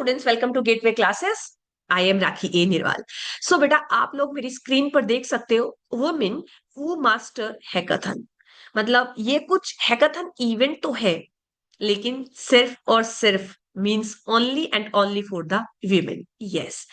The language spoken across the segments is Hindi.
Students, welcome to gateway classes. I am Rakhi A Nirwal. So बेटा, आप लोग मेरी स्क्रीन पर देख सकते हो वुमेन हु मास्टर हैकाथन। मतलब ये कुछ हैकाथन इवेंट तो है, लेकिन सिर्फ और सिर्फ means only and only for the women. Yes.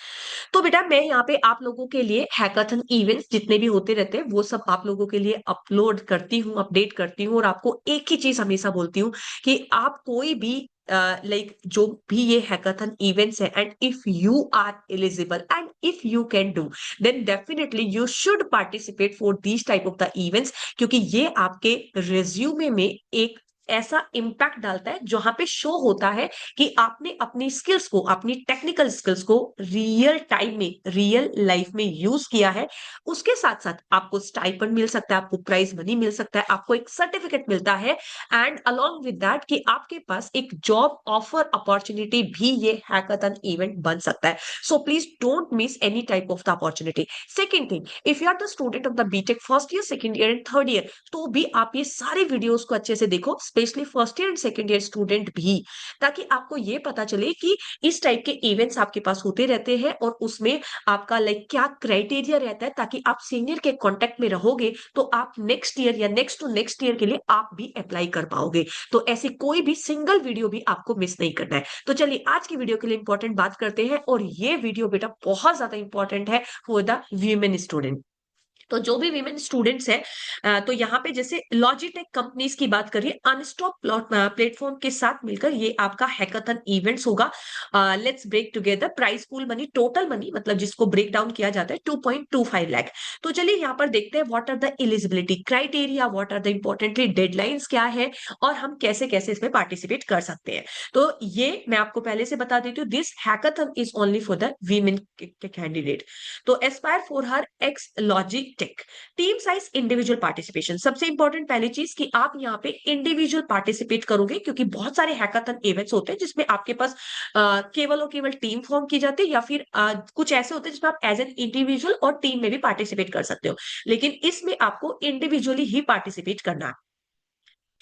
तो बेटा, मैं यहाँ पे आप लोगों के लिए हैकाथन इवेंट्स जितने भी होते रहते हैं वो सब आप लोगों के लिए अपलोड करती हूँ, अपडेट करती हूँ, और आपको एक ही चीज हमेशा बोलती हूँ कि आप कोई भी लाइक जो भी ये हैकाथन इवेंट्स है, and if you are eligible and if you can do, then definitely you should participate for these type of the events, क्योंकि ये आपके रिज्यूमे में एक ऐसा इम्पैक्ट डालता है जहां पे शो होता है कि आपने अपनी स्किल्स को, अपनी टेक्निकल स्किल्स को रियल टाइम में, रियल लाइफ में यूज किया है। उसके साथ साथ आपको स्टाइपेंड मिल सकता है, आपको प्राइज मनी मिल सकता है, आपको एक सर्टिफिकेट मिलता है, एंड अलोंग विद दैट कि आपके पास एक जॉब ऑफर अपॉर्चुनिटी भी ये हैकाथन इवेंट बन सकता है। So please don't miss any type of the opportunity. Second thing, if you are the student of the BTech first year, second year and third year, तो भी आप ये सारे वीडियोस को अच्छे से देखो, specially first year and second year student भी, ताकि आपको ये पता चले कि इस टाइप के इवेंट्स आपके पास होते रहते हैं और उसमें आपका लाइक क्या क्राइटेरिया रहता है, ताकि आप सीनियर के कांटेक्ट में रहोगे तो आप नेक्स्ट ईयर या नेक्स्ट टू नेक्स्ट ईयर के लिए आप भी अप्लाई कर पाओगे। तो ऐसी कोई भी सिंगल वीडियो भी आपको मिस नहीं करना है। तो चलिए आज की वीडियो के लिए इंपॉर्टेंट बात करते हैं, और ये वीडियो बेटा बहुत ज्यादा इंपॉर्टेंट है फॉर द वीमेन स्टूडेंट। तो जो भी वीमेन स्टूडेंट्स हैं, तो यहाँ पे जैसे लॉजिटेक कंपनीज की बात करिए, अनस्टॉप प्लेटफॉर्म के साथ मिलकर ये आपका हैकाथन इवेंट्स होगा। Let's break together prize pool money, total money मतलब जिसको ब्रेक डाउन किया जाता है 2.25 लाख। तो चलिए यहाँ पर देखते हैं what are the eligibility criteria, what are the importantly deadlines क्या है, और हम कैसे कैसे इसमें पार्टिसिपेट कर सकते हैं। तो ये मैं आपको पहले से बता देती हूँ, this hackathon is only for the women candidate. तो aspire for her X Logitech team size individual participation, सबसे इंपॉर्टेंट पहली चीज कि आप यहाँ पे इंडिविजुअल पार्टिसिपेट करोगे, क्योंकि बहुत सारे हैकाथन इवेंट्स होते हैं जिसमें आपके पास केवल और केवल टीम फॉर्म की जाती है, या फिर कुछ ऐसे होते हैं जिसमें आप एज एन इंडिविजुअल और टीम में भी पार्टिसिपेट कर सकते हो, लेकिन इसमें आपको इंडिविजुअली ही पार्टिसिपेट करना है।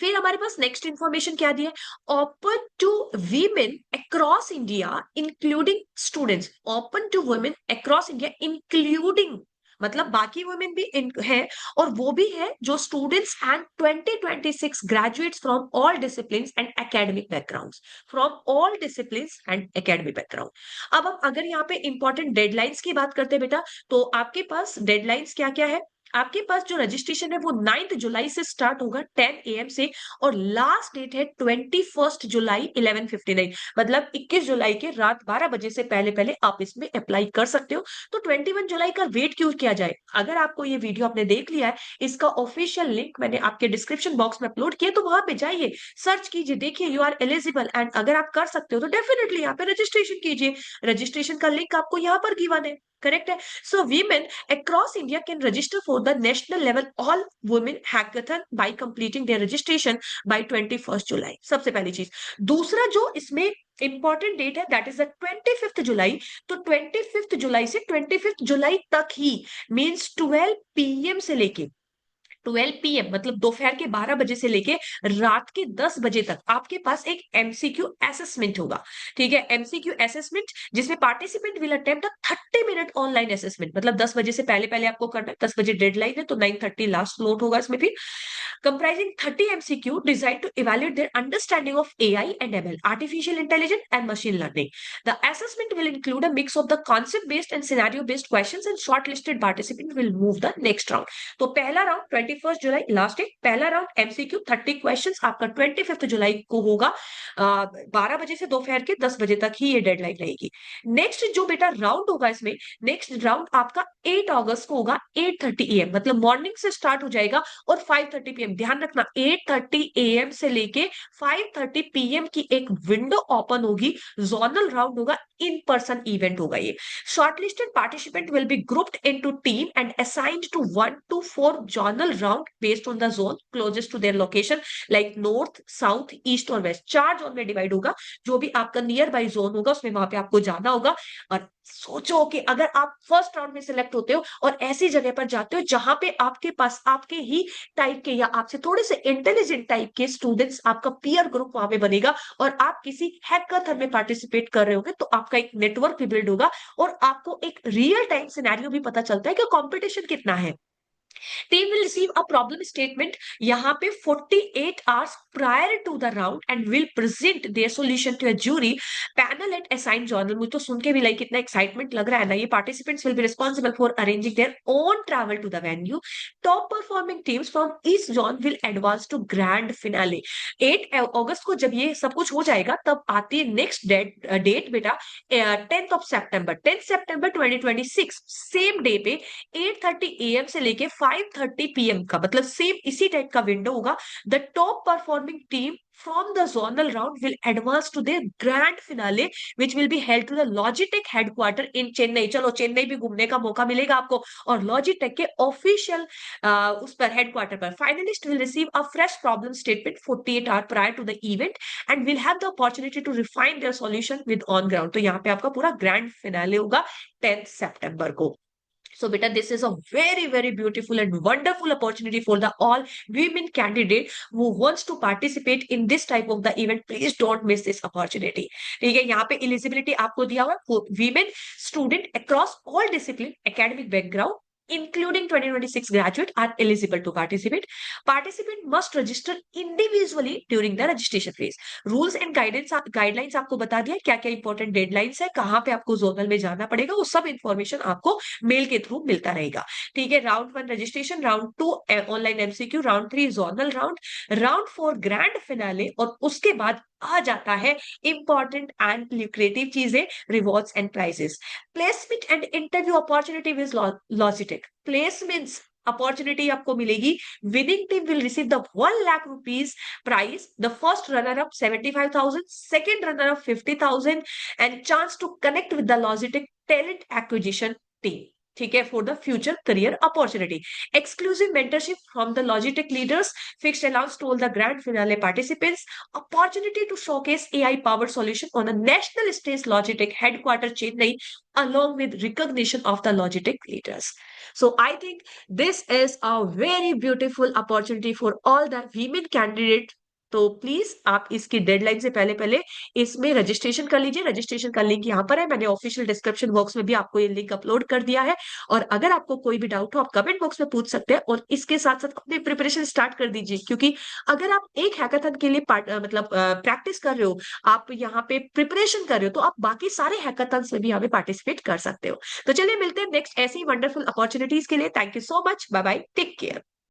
फिर हमारे पास नेक्स्ट इंफॉर्मेशन क्या दिया है, open to women across India including students, open to women across India including, मतलब बाकी वुमेन भी है, और वो भी है जो students and 2026 graduates from all disciplines and academic backgrounds, from all disciplines and academic background. अब हम अगर यहाँ पे इंपॉर्टेंट डेडलाइंस की बात करते हैं बेटा, तो आपके पास डेडलाइंस क्या क्या है। आपके पास जो रजिस्ट्रेशन है वो 9 जुलाई से स्टार्ट होगा 10 AM से, और लास्ट डेट है 21 जुलाई 11:59, मतलब 21 जुलाई के रात 12 बजे से पहले पहले आप इसमें अप्लाई कर सकते हो। तो 21 जुलाई का वेट क्यों किया जाए। अगर आपको ये वीडियो आपने देख लिया है, इसका ऑफिशियल लिंक मैंने आपके डिस्क्रिप्शन बॉक्स में अपलोड किया, तो वहां पे जाइए, सर्च कीजिए, देखिए यू आर एलिजिबल, एंड अगर आप कर सकते हो तो डेफिनेटली यहाँ पे रजिस्ट्रेशन कीजिए। रजिस्ट्रेशन का लिंक आपको यहाँ पर गिवन है, करेक्ट है। सो women across India can register for the national level all women hackathon by completing their registration by 21st July। सबसे पहली चीज। दूसरा जो इसमें इंपॉर्टेंट डेट है दैट इज द 25th जुलाई। तो 25th जुलाई से 25th जुलाई तक ही, मींस 12 PM से लेके 12 PM मतलब दोपहर के 12 बजे से लेके रात के 10 बजे तक आपके पास एक MCQ असेसमेंट होगा। ठीक है, MCQ असेसमेंट जिसमें participant will attempt 30 minute online assessment, मतलब 10 बजे से पहले पहले आपको करना है, 10 बजे डेडलाइन है, तो 9:30 लास्ट स्लॉट होगा इसमें। फिर comprising 30 MCQ designed to evaluate their understanding of AI and ML, artificial intelligence and machine learning. The assessment will include a mix of the concept-based and scenario-based questions, and shortlisted participants will move the next round. तो पहला राउंड 21 जुलाई लास्ट डेट, पहला राउंड MCQ 30 क्वेश्चंस आपका 25 जुलाई को होगा, 12 बजे से दोपहर के 10 बजे तक ही ये डेडलाइन रहेगी। नेक्स्ट जो बेटा राउंड होगा इसमें, नेक्स्ट राउंड आपका 8 अगस्त को होगा 8:30 AM, मतलब मॉर्निंग से स्टार्ट हो जाएगा और 5:30 PM। ध्यान रखना 8:30 AM से लेके 5:30 PM की एक विंडो ओपन होगी, जोनल राउंड होगा, इन पर्सन इवेंट होगा ये। Shortlisted participant will be grouped into team and assigned to 1 to 4 zonal round based on the zone closest to their location, like north, south, east और वेस्ट। 4 जोन में डिवाइड होगा। जो भी आपका नियर बाई जोन होगा उसमें वहां पे आपको जाना होगा। और सोचो कि अगर आप फर्स्ट राउंड में सिलेक्ट होते हो और ऐसी जगह पर जाते हो जहां पे आपके पास आपके ही टाइप के या आपसे थोड़े से इंटेलिजेंट टाइप के स्टूडेंट्स, आपका पीयर ग्रुप वहां पे बनेगा और आप किसी हैकाथन में पार्टिसिपेट कर रहे होगे, तो आपका एक नेटवर्क भी बिल्ड होगा और आपको एक रियल टाइम सिनेरियो भी पता चलता है कि कंपटीशन कितना है। Team will receive a problem statement यहाँ पे 48 hours prior to the round and will present their solution to a jury panel at assigned journal। मुझे तो सुन के भी लाइक कितना एक्साइटमेंट लग रहा है ना। ये participants will be responsible for arranging their own travel to the venue। Top performing teams from each zone will advance to grand finale। 8 अगस्त को जब ये सब कुछ हो जाएगा तब आती है नेक्स्ट डेट बेटा, 10th of September, 10 September 2026 same day पे 8:30 AM से लेके 5:30 PM का, मतलब सेम इसी टाइप का विंडो होगा। The top performing team from the zonal round will advance to the grand finale which will be held to the Logitech headquarter in Chennai. चलो चेन्नई भी घूमने का मौका मिलेगा आपको और लॉजिटेक के ऑफिशियल उस पर हेडक्वार्टर पर। Finalist will receive a fresh problem statement 48 hour prior to the event and will have the opportunity to refine their solution with on ground. तो यहाँ पे आपका पूरा ग्रैंड फिनाले होगा 10 सितंबर को। So beta, this is a very, very beautiful and wonderful opportunity for the all women candidate who wants to participate in this type of the event. Please don't miss this opportunity। ठीक है, यहाँ पे एलिजिबिलिटी आपको दिया हुआ women student across all discipline, academic background, including 2026 graduate are eligible to participate। Participant must register individually during the registration phase। Rules and guidelines आपको बता दिया क्या क्या इंपॉर्टेंट डेडलाइंस है, कहाँ पे आपको जोनल में जाना पड़ेगा, वो सब इंफॉर्मेशन आपको मेल के थ्रू मिलता रहेगा। ठीक है, round 1 registration, round 2 online MCQ, round 3 zonal round, round 4 grand finale और उसके बाद आ जाता है इंपॉर्टेंट एंड ल्यूक्रेटिव चीजें, rewards and prizes. Placement and interview opportunity with Logitech. Placements opportunity आपको मिलेगी। Winning team will receive the 1 lakh rupees prize, the first runner up 75,000, second runner up 50,000 and chance to connect with the Logitech talent acquisition team. ठीक है, for the future career opportunity. Exclusive mentorship from the Logitech leaders, fixed allowance to all the grand finale participants, opportunity to showcase AI powered solution on the national stage Logitech headquarter Chennai along with recognition of the Logitech leaders। So I think this is a very beautiful opportunity for all the women candidate। तो प्लीज आप इसकी डेडलाइन से पहले पहले इसमें रजिस्ट्रेशन कर लीजिए। रजिस्ट्रेशन का लिंक यहाँ पर है, मैंने ऑफिशियल डिस्क्रिप्शन बॉक्स में भी आपको ये लिंक अपलोड कर दिया है। और अगर आपको कोई भी डाउट हो आप कमेंट बॉक्स में पूछ सकते हैं और इसके साथ साथ अपनी प्रिपरेशन स्टार्ट कर दीजिए, क्योंकि अगर आप एक हैकाथन के लिए मतलब प्रैक्टिस कर रहे हो, आप यहाँ पे प्रिपरेशन कर रहे हो, तो आप बाकी सारे हैकाथन में भी यहाँ पे पार्टिसिपेट कर सकते हो। तो चलिए मिलते हैं नेक्स्ट ऐसी वंडरफुल अपॉर्चुनिटीज के लिए। Thank you so much, bye bye, take care.